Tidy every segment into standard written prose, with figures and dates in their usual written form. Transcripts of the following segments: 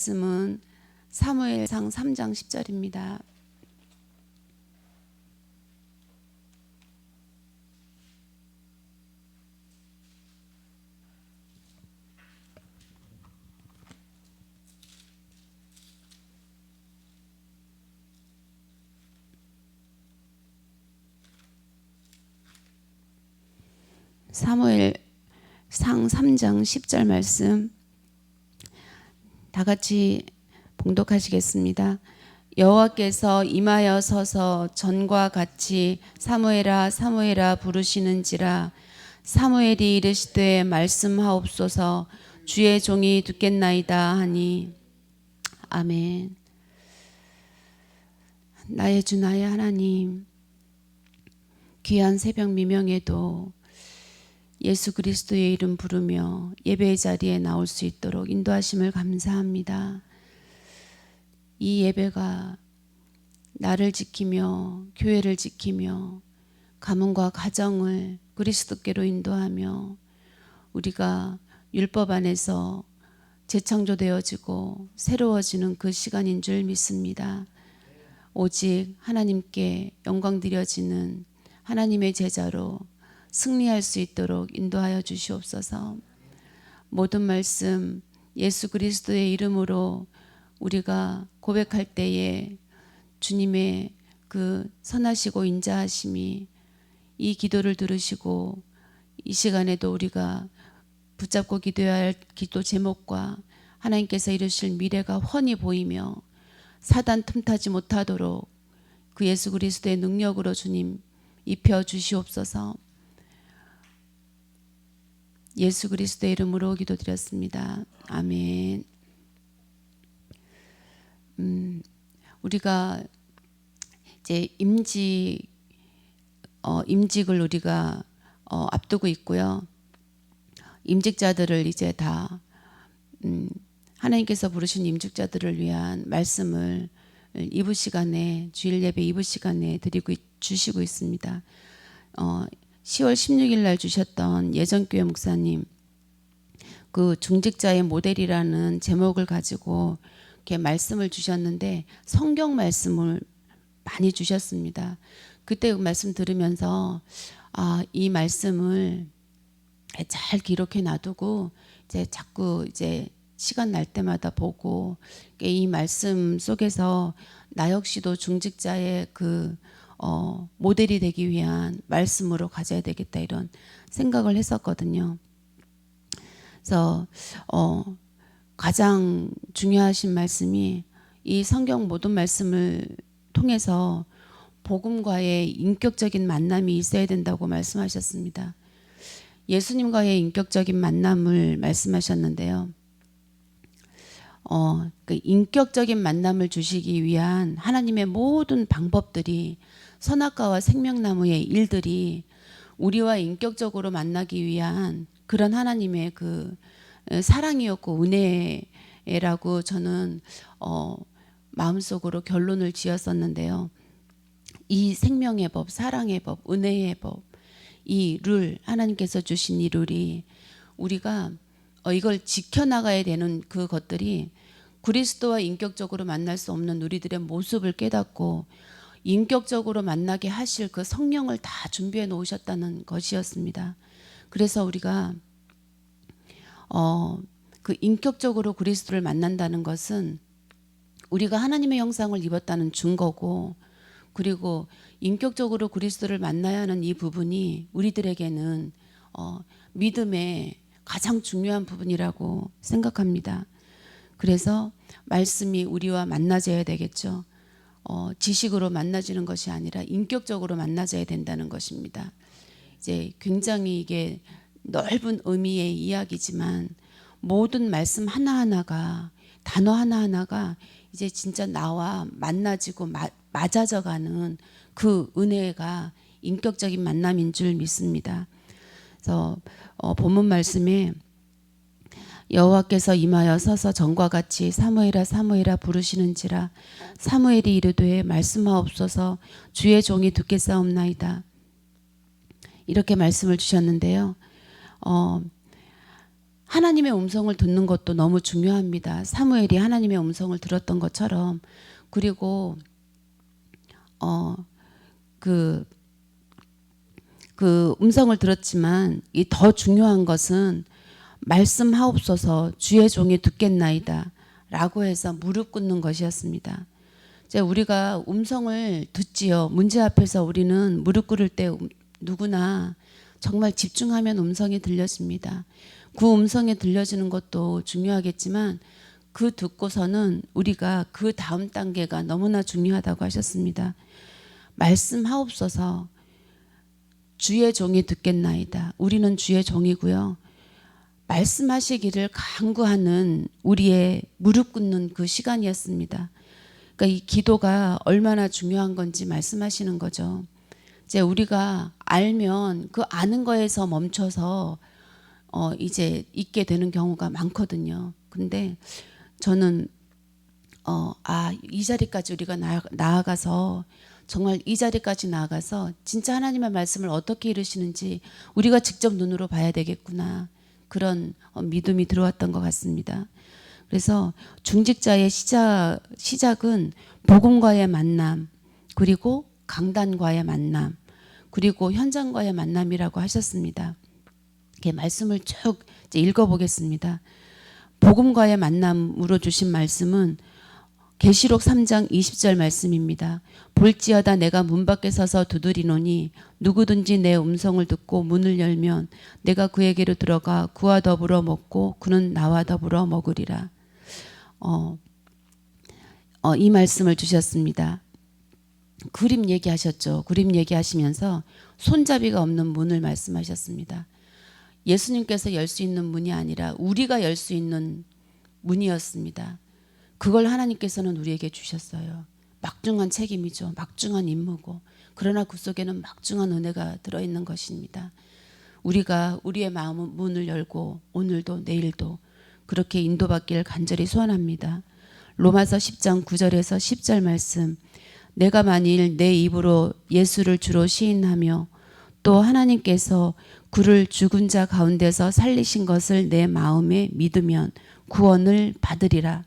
말씀은 사무엘상 3장 10절입니다. 사무엘상 3장 10절 말씀 다 같이 봉독하시겠습니다. 여호와께서 임하여 서서 전과 같이 사무엘아 사무엘아 부르시는지라. 사무엘이 이르시되 말씀하옵소서. 주의 종이 듣겠나이다 하니. 아멘. 나의 주 나의 하나님, 귀한 새벽 미명에도 예수 그리스도의 이름 부르며 예배의 자리에 나올 수 있도록 인도하심을 감사합니다. 이 예배가 나를 지키며 교회를 지키며 가문과 가정을 그리스도께로 인도하며 우리가 율법 안에서 재창조되어지고 새로워지는 그 시간인 줄 믿습니다. 오직 하나님께 영광 드려지는 하나님의 제자로 승리할 수 있도록 인도하여 주시옵소서. 모든 말씀 예수 그리스도의 이름으로 우리가 고백할 때에 주님의 그 선하시고 인자하심이 이 기도를 들으시고 이 시간에도 우리가 붙잡고 기도해야 할 기도 제목과 하나님께서 이루실 미래가 훤히 보이며 사단 틈타지 못하도록 그 예수 그리스도의 능력으로 주님 입혀 주시옵소서. 예수 그리스도의 이름으로 기도드렸습니다. 아멘. 우리가 이제 임직을 우리가 앞두고 있고요. 임직자들을 이제 다 하나님께서 부르신 임직자들을 위한 말씀을 2부 시간에 주일 예배 2부 시간에 드리고 주시고 있습니다. 10월 16일 날 주셨던 예전교회 목사님 그 중직자의 모델이라는 제목을 가지고 이렇게 말씀을 주셨는데 성경 말씀을 많이 주셨습니다. 그때 그 말씀 들으면서 이 말씀을 잘 기록해 놔두고 이제 자꾸 이제 시간 날 때마다 보고 이 말씀 속에서 나 역시도 중직자의 그 모델이 되기 위한 말씀으로 가져야 되겠다 이런 생각을 했었거든요. 그래서 가장 중요하신 말씀이 이 성경 모든 말씀을 통해서 복음과의 인격적인 만남이 있어야 된다고 말씀하셨습니다. 예수님과의 인격적인 만남을 말씀하셨는데요. 그 인격적인 만남을 주시기 위한 하나님의 모든 방법들이 선악과와 생명나무의 일들이 우리와 인격적으로 만나기 위한 그런 하나님의 그 사랑이었고 은혜라고 저는 마음속으로 결론을 지었었는데요. 이 생명의 법, 사랑의 법, 은혜의 법, 이 룰, 하나님께서 주신 이 룰이 우리가 이걸 지켜나가야 되는 그것들이 그리스도와 인격적으로 만날 수 없는 우리들의 모습을 깨닫고 인격적으로 만나게 하실 그 성령을 다 준비해 놓으셨다는 것이었습니다. 그래서 우리가 그 인격적으로 그리스도를 만난다는 것은 우리가 하나님의 형상을 입었다는 증거고, 그리고 인격적으로 그리스도를 만나야 하는 이 부분이 우리들에게는 믿음의 가장 중요한 부분이라고 생각합니다. 그래서 말씀이 우리와 만나져야 되겠죠. 지식으로 만나지는 것이 아니라 인격적으로 만나져야 된다는 것입니다. 이제 굉장히 이게 넓은 의미의 이야기지만 모든 말씀 하나하나가 단어 하나하나가 이제 진짜 나와 만나지고 맞아져가는 그 은혜가 인격적인 만남인 줄 믿습니다. 그래서 본문 말씀에 여호와께서 임하여 서서 전과 같이 사무엘아 사무엘아 부르시는지라. 사무엘이 이르되 말씀하옵소서. 주의 종이 듣겠사옵나이다. 이렇게 말씀을 주셨는데요. 하나님의 음성을 듣는 것도 너무 중요합니다. 사무엘이 하나님의 음성을 들었던 것처럼. 그리고 그 음성을 들었지만 이 더 중요한 것은 말씀하옵소서 주의 종이 듣겠나이다 라고 해서 무릎 꿇는 것이었습니다. 이제 우리가 음성을 듣지요. 문제 앞에서 우리는 무릎 꿇을 때 누구나 정말 집중하면 음성이 들려집니다. 그 음성이 들려지는 것도 중요하겠지만 그 듣고서는 우리가 그 다음 단계가 너무나 중요하다고 하셨습니다. 말씀하옵소서 주의 종이 듣겠나이다. 우리는 주의 종이고요. 말씀하시기를 간구하는 우리의 무릎 꿇는 그 시간이었습니다. 그러니까 이 기도가 얼마나 중요한 건지 말씀하시는 거죠. 이제 우리가 알면 그 아는 거에서 멈춰서 이제 있게 되는 경우가 많거든요. 근데 저는 이 자리까지 우리가 나아가서 정말 이 자리까지 나아가서 진짜 하나님의 말씀을 어떻게 이루시는지 우리가 직접 눈으로 봐야 되겠구나. 그런 믿음이 들어왔던 것 같습니다. 그래서 중직자의 시작은 복음과의 만남, 그리고 강단과의 만남, 그리고 현장과의 만남이라고 하셨습니다. 이렇게 말씀을 쭉 읽어보겠습니다. 복음과의 만남으로 주신 말씀은 계시록 3장 20절 말씀입니다. 볼지어다 내가 문 밖에 서서 두드리노니 누구든지 내 음성을 듣고 문을 열면 내가 그에게로 들어가 그와 더불어 먹고 그는 나와 더불어 먹으리라. 이 말씀을 주셨습니다. 그림 얘기하셨죠. 그림 얘기하시면서 손잡이가 없는 문을 말씀하셨습니다. 예수님께서 열 수 있는 문이 아니라 우리가 열 수 있는 문이었습니다. 그걸 하나님께서는 우리에게 주셨어요. 막중한 책임이죠. 막중한 임무고. 그러나 그 속에는 막중한 은혜가 들어있는 것입니다. 우리가 우리의 마음 문을 열고 오늘도 내일도 그렇게 인도받기를 간절히 소원합니다. 로마서 10장 9절에서 10절 말씀. 내가 만일 내 입으로 예수를 주로 시인하며 또 하나님께서 그를 죽은 자 가운데서 살리신 것을 내 마음에 믿으면 구원을 받으리라.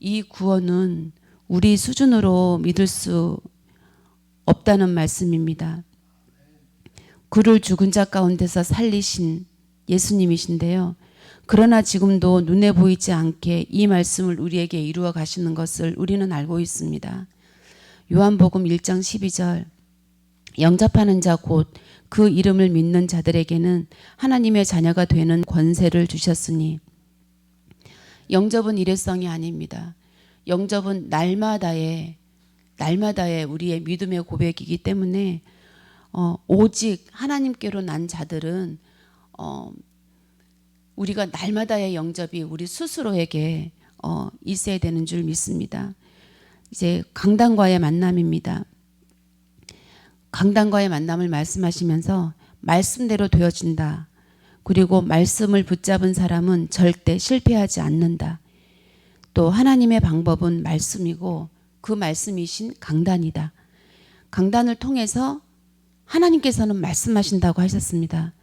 이 구원은 우리 수준으로 믿을 수 없다는 말씀입니다. 그를 죽은 자 가운데서 살리신 예수님이신데요. 그러나 지금도 눈에 보이지 않게 이 말씀을 우리에게 이루어 가시는 것을 우리는 알고 있습니다. 요한복음 1장 12절 영접하는 자 곧 그 이름을 믿는 자들에게는 하나님의 자녀가 되는 권세를 주셨으니 영접은 일회성이 아닙니다. 영접은 날마다의 우리의 믿음의 고백이기 때문에 오직 하나님께로 난 자들은 우리가 날마다의 영접이 우리 스스로에게 있어야 되는 줄 믿습니다. 이제 강단과의 만남입니다. 강단과의 만남을 말씀하시면서 말씀대로 되어진다. 그리고 말씀을 붙잡은 사람은 절대 실패하지 않는다. 또 하나님의 방법은 말씀이고 그 말씀이신 강단이다. 강단을 통해서 하나님께서는 말씀하신다고 하셨습니다.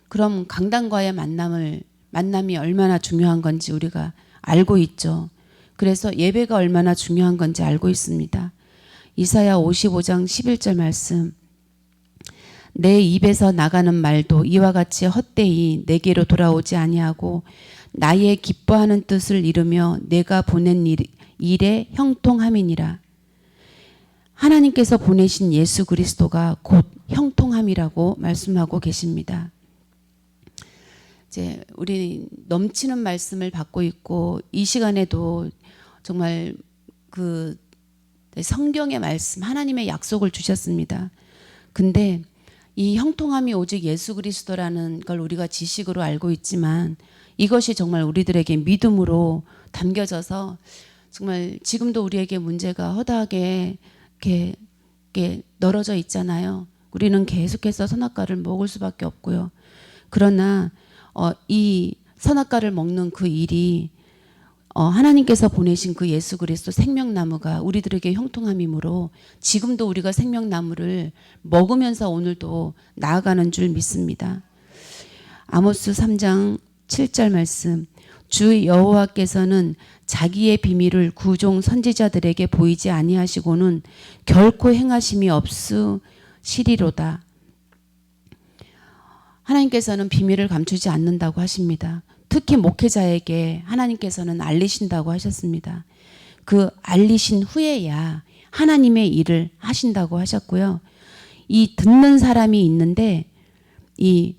그럼 강단과의 만남이 얼마나 중요한 건지 우리가 알고 있죠. 그래서 예배가 얼마나 중요한 건지 알고 있습니다. 이사야 55장 11절 말씀. 내 입에서 나가는 말도 이와 같이 헛되이 내게로 돌아오지 아니하고 나의 기뻐하는 뜻을 이루며 내가 보낸 일에 형통함이니라. 하나님께서 보내신 예수 그리스도가 곧 형통함이라고 말씀하고 계십니다. 이제 우리 넘치는 말씀을 받고 있고 이 시간에도 정말 그 성경의 말씀 하나님의 약속을 주셨습니다. 근데 이 형통함이 오직 예수 그리스도라는 걸 우리가 지식으로 알고 있지만 이것이 정말 우리들에게 믿음으로 담겨져서 정말 지금도 우리에게 문제가 허다하게 이렇게 널어져 있잖아요. 우리는 계속해서 선악과를 먹을 수밖에 없고요. 그러나 이 선악과를 먹는 그 일이 하나님께서 보내신 그 예수 그리스도 생명나무가 우리들에게 형통함이므로 지금도 우리가 생명나무를 먹으면서 오늘도 나아가는 줄 믿습니다. 아모스 3장 7절 말씀. 주 여호와께서는 자기의 비밀을 구종 선지자들에게 보이지 아니하시고는 결코 행하심이 없으시리로다. 하나님께서는 비밀을 감추지 않는다고 하십니다. 특히 목회자에게 하나님께서는 알리신다고 하셨습니다. 그 알리신 후에야 하나님의 일을 하신다고 하셨고요. 이 듣는 사람이 있는데 이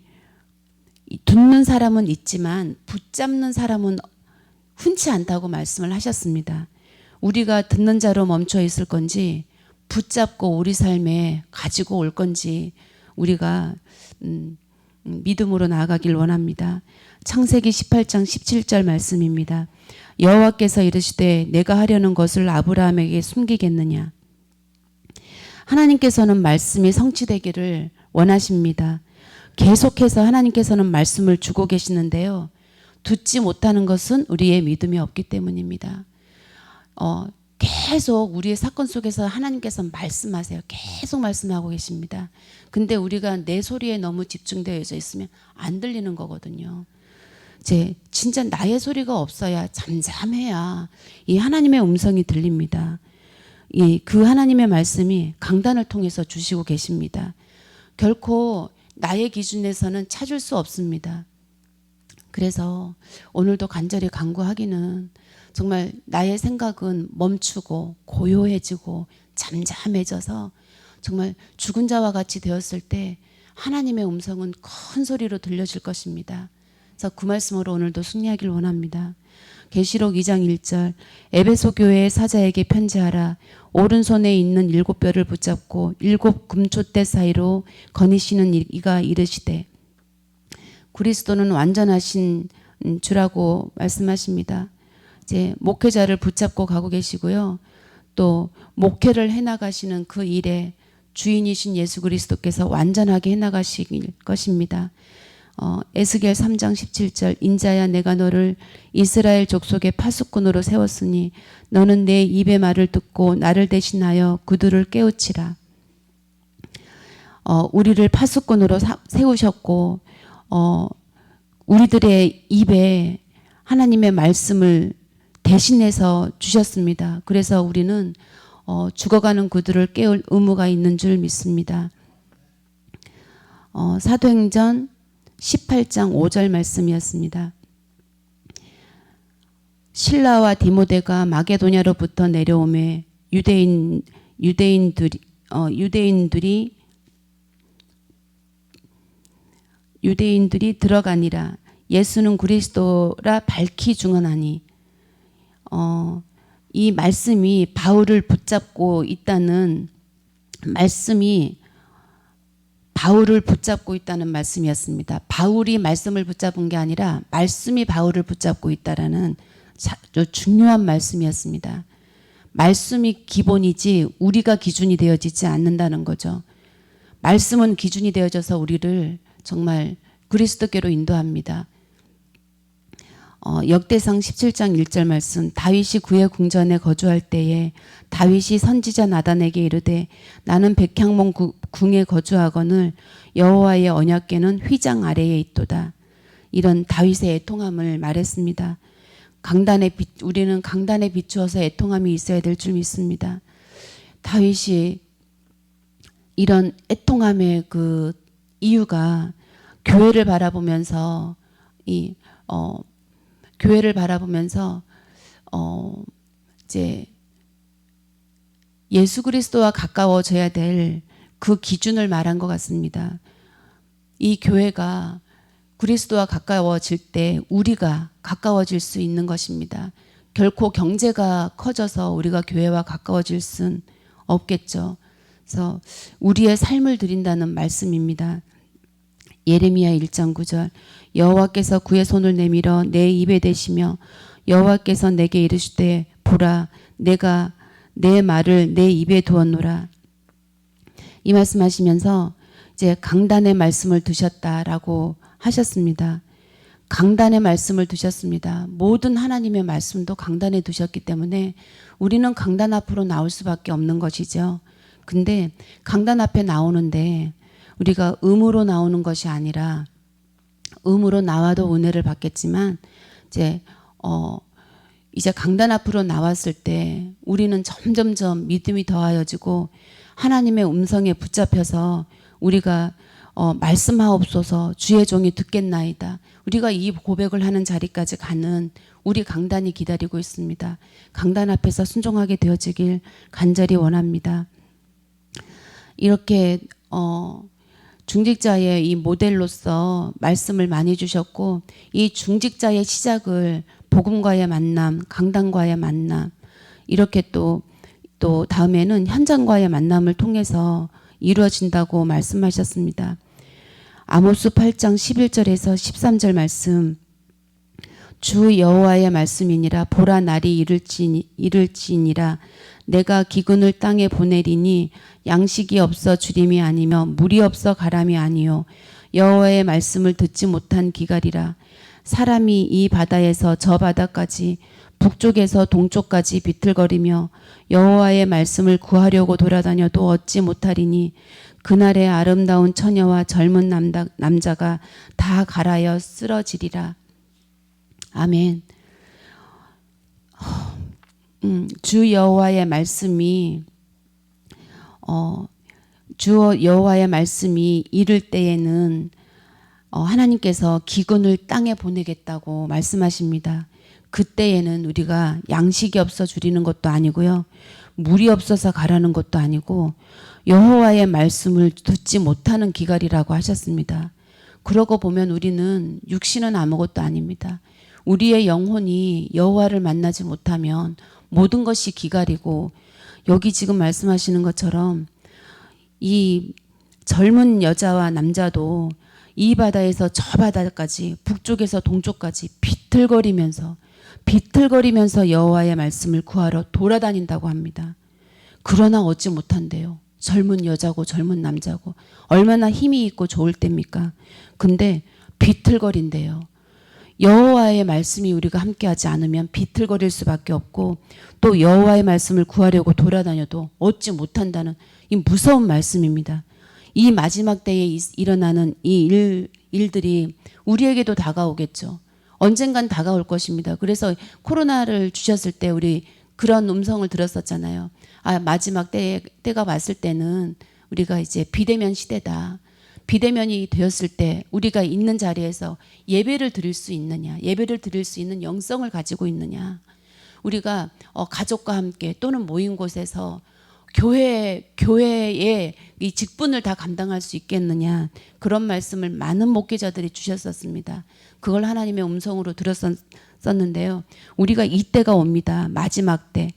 듣는 사람은 있지만 붙잡는 사람은 흔치 않다고 말씀을 하셨습니다. 우리가 듣는 자로 멈춰 있을 건지 붙잡고 우리 삶에 가지고 올 건지 우리가 믿음으로 나아가길 원합니다. 창세기 18장 17절 말씀입니다. 여호와께서 이르시되 내가 하려는 것을 아브라함에게 숨기겠느냐. 하나님께서는 말씀이 성취되기를 원하십니다. 계속해서 하나님께서는 말씀을 주고 계시는데요. 듣지 못하는 것은 우리의 믿음이 없기 때문입니다. 계속 우리의 사건 속에서 하나님께서 말씀하세요. 계속 말씀하고 계십니다. 근데 우리가 내 소리에 너무 집중되어 있으면 안 들리는 거거든요. 진짜 나의 소리가 없어야 잠잠해야 이 하나님의 음성이 들립니다. 그 하나님의 말씀이 강단을 통해서 주시고 계십니다. 결코 나의 기준에서는 찾을 수 없습니다. 그래서 오늘도 간절히 간구하기는 정말 나의 생각은 멈추고 고요해지고 잠잠해져서 정말 죽은 자와 같이 되었을 때 하나님의 음성은 큰 소리로 들려질 것입니다. 그래서 그 말씀으로 오늘도 승리하길 원합니다. 계시록 2장 1절 에베소 교회의 사자에게 편지하라. 오른손에 있는 7뼈를 붙잡고 7 금촛대 사이로 거니시는 이가 이르시되. 그리스도는 완전하신 주라고 말씀하십니다. 목회자를 붙잡고 가고 계시고요. 또 목회를 해나가시는 그 일에 주인이신 예수 그리스도께서 완전하게 해나가실 것입니다. 에스겔 3장 17절 인자야 내가 너를 이스라엘 족속의 파수꾼으로 세웠으니 너는 내 입의 말을 듣고 나를 대신하여 그들을 깨우치라. 우리를 파수꾼으로 세우셨고 우리들의 입에 하나님의 말씀을 대신해서 주셨습니다. 그래서 우리는 죽어가는 그들을 깨울 의무가 있는 줄 믿습니다. 사도행전 18장 5절 말씀이었습니다. 실라와 디모데가 마게도냐로부터 내려오매 유대인들이 들어가니라. 예수는 그리스도라 밝히 증언하니. 이 말씀이 바울을 붙잡고 있다는 말씀이 바울을 붙잡고 있다는 말씀이었습니다. 바울이 말씀을 붙잡은 게 아니라 말씀이 바울을 붙잡고 있다라는 중요한 말씀이었습니다. 말씀이 기본이지 우리가 기준이 되어지지 않는다는 거죠. 말씀은 기준이 되어져서 우리를 정말 그리스도께로 인도합니다. 역대상 17장 1절 말씀 다윗이 그의 궁전에 거주할 때에 다윗이 선지자 나단에게 이르되 나는 백향목 궁에 거주하거늘 여호와의 언약궤는 휘장 아래에 있도다. 이런 다윗의 애통함을 말했습니다. 우리는 강단에 비추어서 애통함이 있어야 될 줄 믿습니다. 다윗이 이런 애통함의 그 이유가 교회를 바라보면서 이제 예수 그리스도와 가까워져야 될 그 기준을 말한 것 같습니다. 이 교회가 그리스도와 가까워질 때 우리가 가까워질 수 있는 것입니다. 결코 경제가 커져서 우리가 교회와 가까워질 수는 없겠죠. 그래서 우리의 삶을 드린다는 말씀입니다. 예레미야 1장 9절 여호와께서 그의 손을 내밀어 내 입에 대시며 여호와께서 내게 이르시되 보라 내가 내 말을 내 입에 두었노라. 이 말씀하시면서 이제 강단의 말씀을 두셨다라고 하셨습니다. 강단의 말씀을 두셨습니다. 모든 하나님의 말씀도 강단에 두셨기 때문에 우리는 강단 앞으로 나올 수밖에 없는 것이죠. 근데 강단 앞에 나오는데 우리가 의무로 나오는 것이 아니라 음으로 나와도 은혜를 받겠지만 이제 이제 강단 앞으로 나왔을 때 우리는 점점점 믿음이 더하여지고 하나님의 음성에 붙잡혀서 우리가 말씀하옵소서 주의 종이 듣겠나이다. 우리가 이 고백을 하는 자리까지 가는 우리 강단이 기다리고 있습니다. 강단 앞에서 순종하게 되어지길 간절히 원합니다. 이렇게 중직자의 이 모델로서 말씀을 많이 주셨고 이 중직자의 시작을 복음과의 만남, 강단과의 만남 이렇게 또 다음에는 현장과의 만남을 통해서 이루어진다고 말씀하셨습니다. 아모스 8장 11절에서 13절 말씀 주 여호와의 말씀이니라 보라 날이 이를지니라 내가 기근을 땅에 보내리니 양식이 없어 주림이 아니며 물이 없어 가람이 아니요 여호와의 말씀을 듣지 못한 기갈이라 사람이 이 바다에서 저 바다까지 북쪽에서 동쪽까지 비틀거리며 여호와의 말씀을 구하려고 돌아다녀도 얻지 못하리니 그날의 아름다운 처녀와 젊은 남자가 다 갈아여 쓰러지리라. 아멘. 주 여호와의 말씀이 이를 때에는 하나님께서 기근을 땅에 보내겠다고 말씀하십니다. 그때에는 우리가 양식이 없어 줄이는 것도 아니고요. 물이 없어서 가라는 것도 아니고 여호와의 말씀을 듣지 못하는 기갈이라고 하셨습니다. 그러고 보면 우리는 육신은 아무것도 아닙니다. 우리의 영혼이 여호와를 만나지 못하면 모든 것이 기갈이고 여기 지금 말씀하시는 것처럼 이 젊은 여자와 남자도 이 바다에서 저 바다까지 북쪽에서 동쪽까지 비틀거리면서 여호와의 말씀을 구하러 돌아다닌다고 합니다. 그러나 얻지 못한대요. 젊은 여자고 젊은 남자고 얼마나 힘이 있고 좋을 때입니까? 근데 비틀거린대요. 여호와의 말씀이 우리가 함께하지 않으면 비틀거릴 수밖에 없고 또 여호와의 말씀을 구하려고 돌아다녀도 얻지 못한다는 이 무서운 말씀입니다. 이 마지막 때에 일어나는 이 일들이 우리에게도 다가오겠죠. 언젠간 다가올 것입니다. 그래서 코로나를 주셨을 때 우리 그런 음성을 들었었잖아요. 마지막 때가 왔을 때는 우리가 이제 비대면 시대다. 비대면이 되었을 때 우리가 있는 자리에서 예배를 드릴 수 있느냐, 예배를 드릴 수 있는 영성을 가지고 있느냐, 우리가 가족과 함께 또는 모인 곳에서 교회의 이 직분을 다 감당할 수 있겠느냐, 그런 말씀을 많은 목회자들이 주셨었습니다. 그걸 하나님의 음성으로 들었었는데요. 우리가 이때가 옵니다. 마지막 때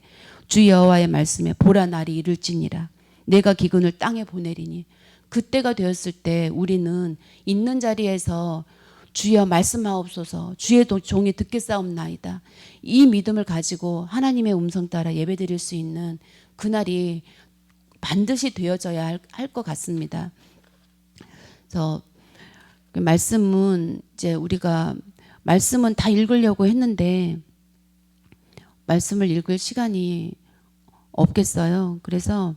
주 여호와의 말씀에 보라 날이 이를지니라 내가 기근을 땅에 보내리니 그때가 되었을 때 우리는 있는 자리에서 주여 말씀하옵소서 주의 종이 듣겠사옵나이다. 이 믿음을 가지고 하나님의 음성 따라 예배드릴 수 있는 그날이 반드시 되어져야 할 것 같습니다. 그래서 말씀은 이제 우리가 말씀은 다 읽으려고 했는데 말씀을 읽을 시간이 없겠어요. 그래서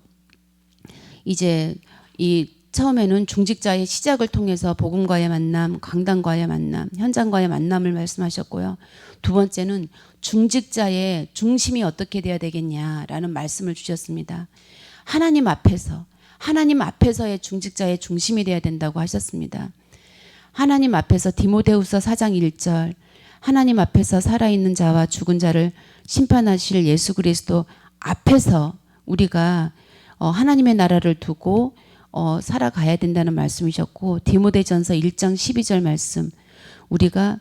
이제 이 처음에는 중직자의 시작을 통해서 복음과의 만남, 강단과의 만남, 현장과의 만남을 말씀하셨고요. 두 번째는 중직자의 중심이 어떻게 돼야 되겠냐라는 말씀을 주셨습니다. 하나님 앞에서의 중직자의 중심이 돼야 된다고 하셨습니다. 하나님 앞에서 디모데후서 4장 1절 하나님 앞에서 살아있는 자와 죽은 자를 심판하실 예수 그리스도 앞에서 우리가 하나님의 나라를 두고 살아가야 된다는 말씀이셨고 디모데전서 1장 12절 말씀 우리가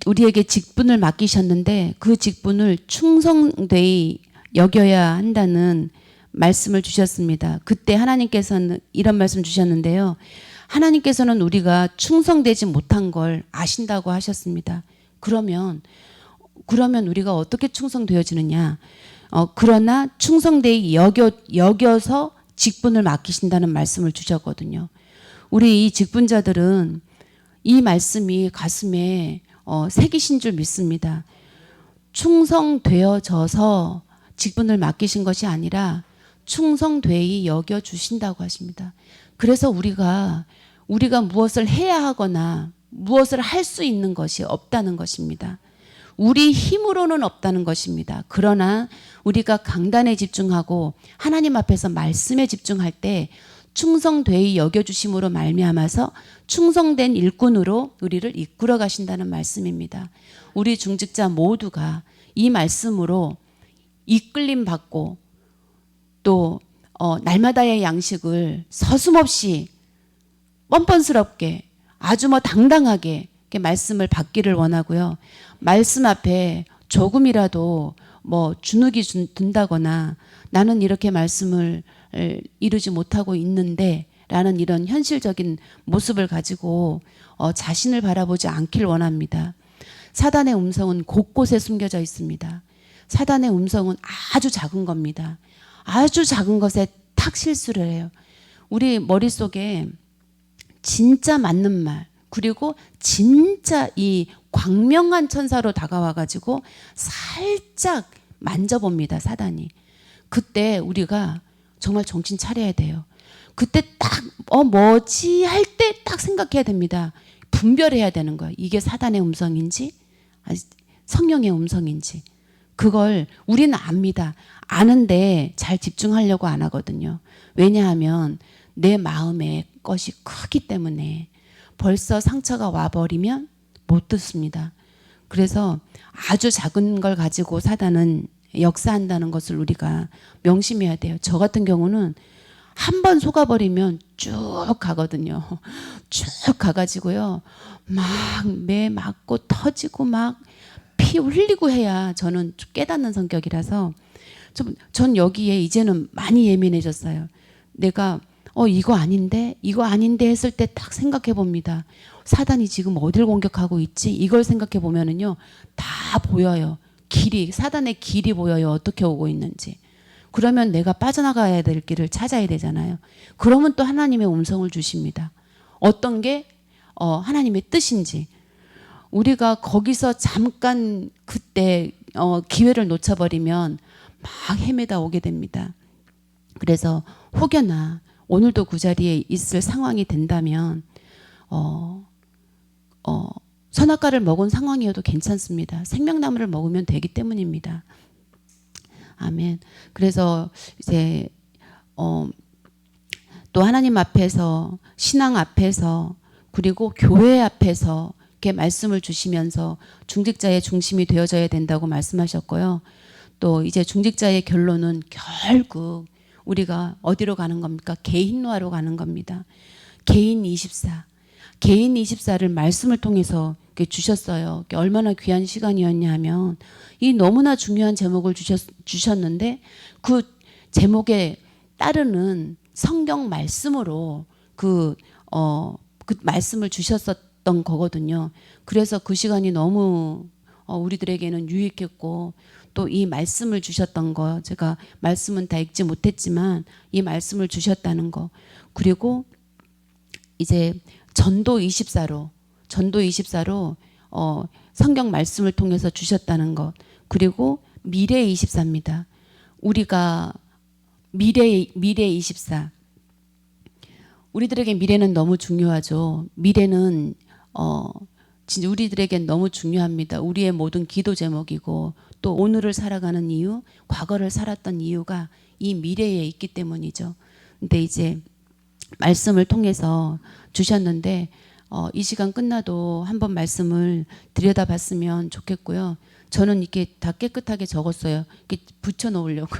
우리에게 직분을 맡기셨는데 그 직분을 충성되이 여겨야 한다는 말씀을 주셨습니다. 그때 하나님께서는 이런 말씀 주셨는데요. 하나님께서는 우리가 충성되지 못한 걸 아신다고 하셨습니다. 그러면 우리가 어떻게 충성되어지느냐? 그러나 충성되이 여겨서 직분을 맡기신다는 말씀을 주셨거든요. 우리 이 직분자들은 이 말씀이 가슴에 새기신 줄 믿습니다. 충성되어져서 직분을 맡기신 것이 아니라 충성되이 여겨주신다고 하십니다. 그래서 우리가 우리가 무엇을 해야 하거나 무엇을 할 수 있는 것이 없다는 것입니다. 우리 힘으로는 없다는 것입니다. 그러나 우리가 강단에 집중하고 하나님 앞에서 말씀에 집중할 때 충성되이 여겨주심으로 말미암아서 충성된 일꾼으로 우리를 이끌어 가신다는 말씀입니다. 우리 중직자 모두가 이 말씀으로 이끌림 받고 또 날마다의 양식을 서슴없이 뻔뻔스럽게 아주 당당하게 이렇게 말씀을 받기를 원하고요. 말씀 앞에 조금이라도 주눅이 든다거나 나는 이렇게 말씀을 이루지 못하고 있는데 라는 이런 현실적인 모습을 가지고 자신을 바라보지 않길 원합니다. 사단의 음성은 곳곳에 숨겨져 있습니다. 사단의 음성은 아주 작은 겁니다. 아주 작은 것에 탁 실수를 해요. 우리 머릿속에 진짜 맞는 말, 그리고 진짜 이 광명한 천사로 다가와가지고 살짝 만져봅니다, 사단이. 그때 우리가 정말 정신 차려야 돼요. 그때 딱 뭐지 할 때 딱 생각해야 됩니다. 분별해야 되는 거예요. 이게 사단의 음성인지 성령의 음성인지. 그걸 우리는 압니다. 아는데 잘 집중하려고 안 하거든요. 왜냐하면 내 마음의 것이 크기 때문에 벌써 상처가 와버리면 못 듣습니다. 그래서 아주 작은 걸 가지고 사단은 역사한다는 것을 우리가 명심해야 돼요. 저 같은 경우는 한 번 속아버리면 쭉 가거든요. 쭉 가가지고요. 막 매 맞고 터지고 막 피 흘리고 해야 저는 깨닫는 성격이라서 전 여기에 이제는 많이 예민해졌어요. 내가 이거 아닌데 했을 때 딱 생각해 봅니다. 사단이 지금 어딜 공격하고 있지? 이걸 생각해 보면은요 다 보여요. 사단의 길이 보여요. 어떻게 오고 있는지. 그러면 내가 빠져나가야 될 길을 찾아야 되잖아요. 그러면 또 하나님의 음성을 주십니다. 어떤 게 하나님의 뜻인지. 우리가 거기서 잠깐 그때 기회를 놓쳐버리면 막 헤매다 오게 됩니다. 그래서 혹여나 오늘도 그 자리에 있을 상황이 된다면 선악과를 먹은 상황이어도 괜찮습니다. 생명나무를 먹으면 되기 때문입니다. 아멘. 그래서 이제 또 하나님 앞에서 신앙 앞에서 그리고 교회 앞에서 이렇게 말씀을 주시면서 중직자의 중심이 되어져야 된다고 말씀하셨고요. 또 이제 중직자의 결론은 결국 우리가 어디로 가는 겁니까? 개인노화로 가는 겁니다. 개인 24. 개인 24를 말씀을 통해서 주셨어요. 얼마나 귀한 시간이었냐 하면 이 너무나 중요한 제목을 주셨는데 그 제목에 따르는 성경 말씀으로 그 말씀을 주셨었던 거거든요. 그래서 그 시간이 너무 우리들에게는 유익했고 또 이 말씀을 주셨던 거, 제가 말씀은 다 읽지 못했지만 이 말씀을 주셨다는 거, 그리고 이제 전도 24로 성경 말씀을 통해서 주셨다는 것, 그리고 미래 24입니다. 우리가 미래 24. 우리들에게 미래는 너무 중요하죠. 미래는 진짜 우리들에겐 너무 중요합니다. 우리의 모든 기도 제목이고 또 오늘을 살아가는 이유, 과거를 살았던 이유가 이 미래에 있기 때문이죠. 근데 이제 말씀을 통해서 주셨는데 이 시간 끝나도 한번 말씀을 들여다봤으면 좋겠고요. 저는 이렇게 다 깨끗하게 적었어요. 이렇게 붙여놓으려고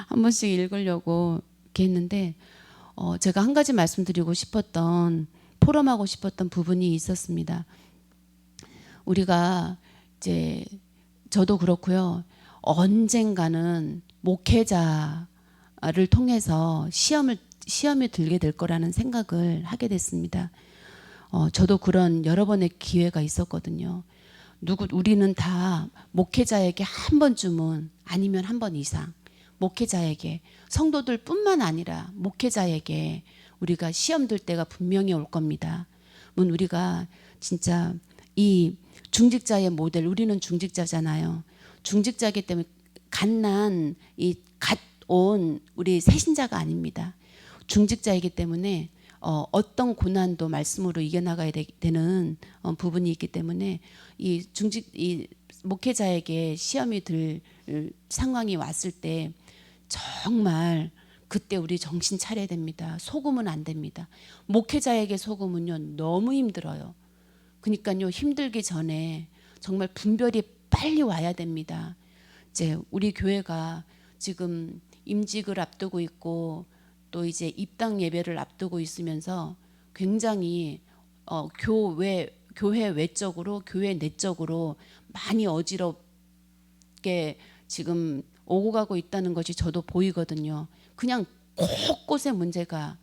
한 번씩 읽으려고 이렇게 했는데 제가 한 가지 말씀드리고 싶었던, 포럼하고 싶었던 부분이 있었습니다. 우리가 이제 저도 그렇고요. 언젠가는 목회자를 통해서 시험에 들게 될 거라는 생각을 하게 됐습니다. 저도 그런 여러 번의 기회가 있었거든요. 우리는 다 목회자에게 한 번쯤은, 아니면 한 번 이상, 목회자에게, 성도들뿐만 아니라 목회자에게 우리가 시험 들 때가 분명히 올 겁니다. 우리가 진짜 이 중직자의 모델, 우리는 중직자잖아요. 중직자이기 때문에 갓 온 우리 새신자가 아닙니다. 중직자이기 때문에 어떤 고난도 말씀으로 이겨나가야 되는 부분이 있기 때문에 이 목회자에게 시험이 들 상황이 왔을 때 정말 그때 우리 정신 차려야 됩니다. 속으면 안 됩니다. 목회자에게 속으면요 너무 힘들어요. 그러니까요 힘들기 전에 정말 분별이 빨리 와야 됩니다. 이제 우리 교회가 지금 임직을 앞두고 있고 또 이제 입당 예배를 앞두고 있으면서 굉장히 교회 외적으로 교회 내적으로 많이 어지럽게 지금 오고 가고 있다는 것이 저도 보이거든요. 그냥 곳곳에 문제가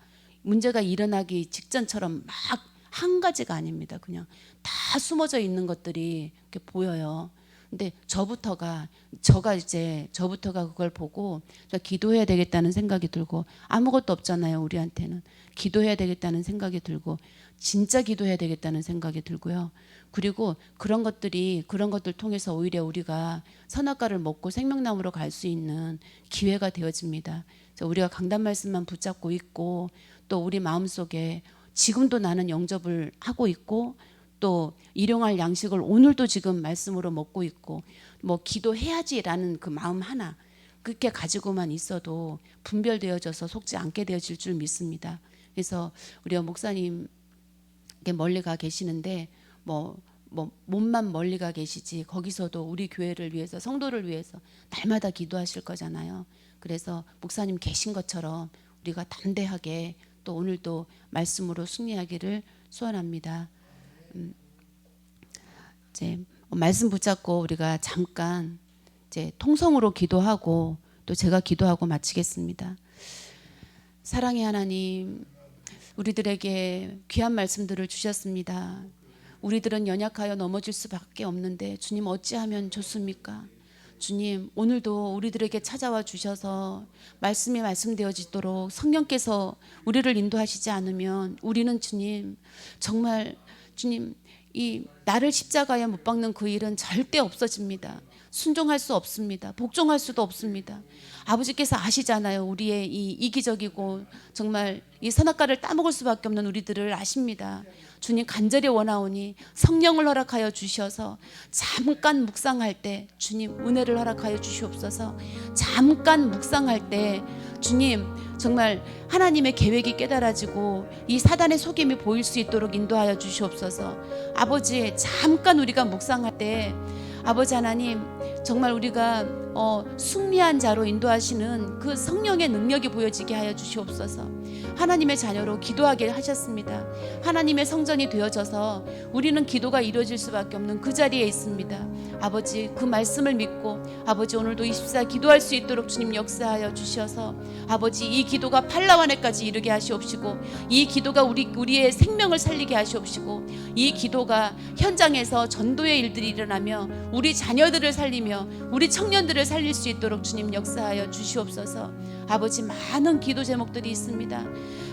일어나기 직전처럼 막 한 가지가 아닙니다. 그냥 다 숨어져 있는 것들이 이렇게 보여요. 근데 저부터가 그걸 보고 기도해야 되겠다는 생각이 들고, 아무것도 없잖아요 우리한테는. 기도해야 되겠다는 생각이 들고, 진짜 기도해야 되겠다는 생각이 들고요. 그리고 그런 것들 통해서 오히려 우리가 선악과를 먹고 생명나무로 갈 수 있는 기회가 되어집니다. 그래서 우리가 강단 말씀만 붙잡고 있고, 또 우리 마음속에 지금도 나는 영접을 하고 있고, 또 일용할 양식을 오늘도 지금 말씀으로 먹고 있고, 뭐 기도해야지라는 그 마음 하나 그렇게 가지고만 있어도 분별되어져서 속지 않게 되어질 줄 믿습니다. 그래서 우리가 목사님 멀리 가 계시는데 몸만 멀리 가 계시지 거기서도 우리 교회를 위해서, 성도를 위해서 날마다 기도하실 거잖아요. 그래서 목사님 계신 것처럼 우리가 담대하게 또 오늘도 말씀으로 승리하기를 소원합니다. 이제 말씀 붙잡고 우리가 잠깐 이제 통성으로 기도하고 또 제가 기도하고 마치겠습니다. 사랑의 하나님, 우리들에게 귀한 말씀들을 주셨습니다. 우리들은 연약하여 넘어질 수밖에 없는데 주님 어찌하면 좋습니까? 주님, 오늘도 우리들에게 찾아와 주셔서 말씀이 말씀되어지도록 성령께서 우리를 인도하시지 않으면 우리는 주님, 정말 주님, 이 나를 십자가에 못 박는 그 일은 절대 없어집니다. 순종할 수 없습니다. 복종할 수도 없습니다. 아버지께서 아시잖아요. 우리의 이 이기적이고 정말 이 선악과를 따먹을 수밖에 없는 우리들을 아십니다. 주님 간절히 원하오니 성령을 허락하여 주셔서 잠깐 묵상할 때 주님 은혜를 허락하여 주시옵소서. 잠깐 묵상할 때 주님 정말 하나님의 계획이 깨달아지고 이 사단의 속임이 보일 수 있도록 인도하여 주시옵소서. 아버지, 잠깐 우리가 묵상할 때 아버지 하나님, 정말 우리가 승리한 자로 인도하시는 그 성령의 능력이 보여지게 하여 주시옵소서. 하나님의 자녀로 기도하게 하셨습니다. 하나님의 성전이 되어져서 우리는 기도가 이루어질 수밖에 없는 그 자리에 있습니다. 아버지, 그 말씀을 믿고 아버지 오늘도 24 기도할 수 있도록 주님 역사하여 주셔서 아버지 이 기도가 팔라완에까지 이르게 하시옵시고, 이 기도가 우리의 생명을 살리게 하시옵시고, 이 기도가 현장에서 전도의 일들이 일어나며 우리 자녀들을 살리며 우리 청년들을 살릴 수 있도록 주님 역사하여 주시옵소서. 아버지, 많은 기도 제목들이 있습니다.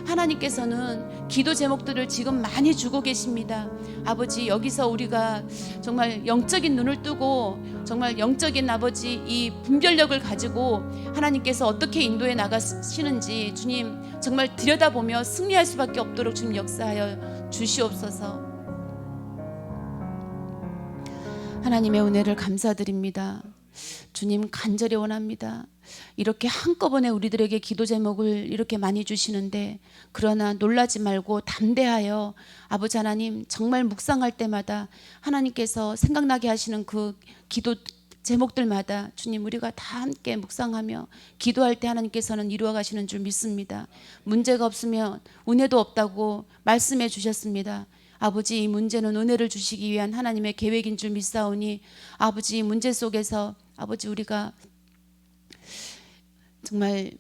하나님께서는 기도 제목들을 지금 많이 주고 계십니다. 아버지, 여기서 우리가 정말 영적인 눈을 뜨고 정말 영적인 아버지 이 분별력을 가지고 하나님께서 어떻게 인도해 나가시는지 주님 정말 들여다보며 승리할 수밖에 없도록 주님 역사하여 주시옵소서. 하나님의 은혜를 감사드립니다. 주님 간절히 원합니다. 이렇게 한꺼번에 우리들에게 기도 제목을 이렇게 많이 주시는데, 그러나 놀라지 말고 담대하여 아버지 하나님 정말 묵상할 때마다 하나님께서 생각나게 하시는 그 기도 제목들마다 주님 우리가 다 함께 묵상하며 기도할 때 하나님께서는 이루어 가시는 줄 믿습니다. 문제가 없으면 은혜도 없다고 말씀해 주셨습니다. 아버지, 이 문제는 은혜를 주시기 위한 하나님의 계획인 줄 믿사오니 아버지, 이 문제 속에서 아버지 우리가 정말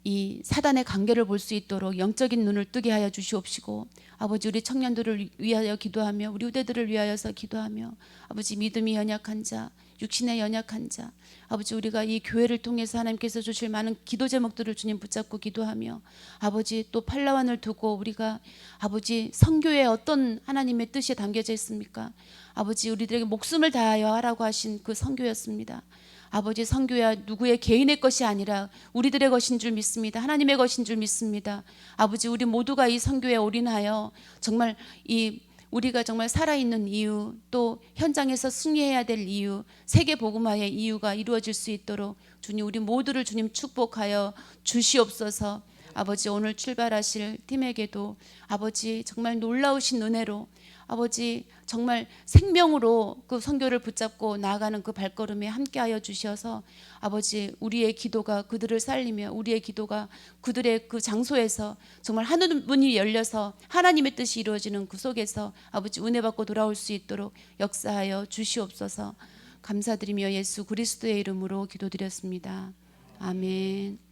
이 사단의 관계를 볼 수 있도록 영적인 눈을 뜨게 하여 주시옵시고, 아버지 우리 청년들을 위하여 기도하며 우리 후대들을 위하여서 기도하며 아버지 믿음이 연약한 자, 육신에 연약한 자, 아버지 우리가 이 교회를 통해서 하나님께서 주실 많은 기도 제목들을 주님 붙잡고 기도하며 아버지 또 팔라완을 두고 우리가 아버지 선교에 어떤 하나님의 뜻이 담겨져 있습니까? 아버지 우리들에게 목숨을 다하여 하라고 하신 그 선교였습니다. 아버지 선교야 누구의 개인의 것이 아니라 우리들의 것인 줄 믿습니다. 하나님의 것인 줄 믿습니다. 아버지 우리 모두가 이 선교에 올인하여 정말 이 우리가 정말 살아있는 이유, 또 현장에서 승리해야 될 이유, 세계 복음화의 이유가 이루어질 수 있도록 주님 우리 모두를 주님 축복하여 주시옵소서. 아버지 오늘 출발하실 팀에게도 아버지 정말 놀라우신 은혜로 아버지 정말 생명으로 그 선교를 붙잡고 나아가는 그 발걸음에 함께하여 주셔서 아버지 우리의 기도가 그들을 살리며 우리의 기도가 그들의 그 장소에서 정말 하늘 문이 열려서 하나님의 뜻이 이루어지는 그 속에서 아버지 은혜 받고 돌아올 수 있도록 역사하여 주시옵소서. 감사드리며 예수 그리스도의 이름으로 기도드렸습니다. 아멘.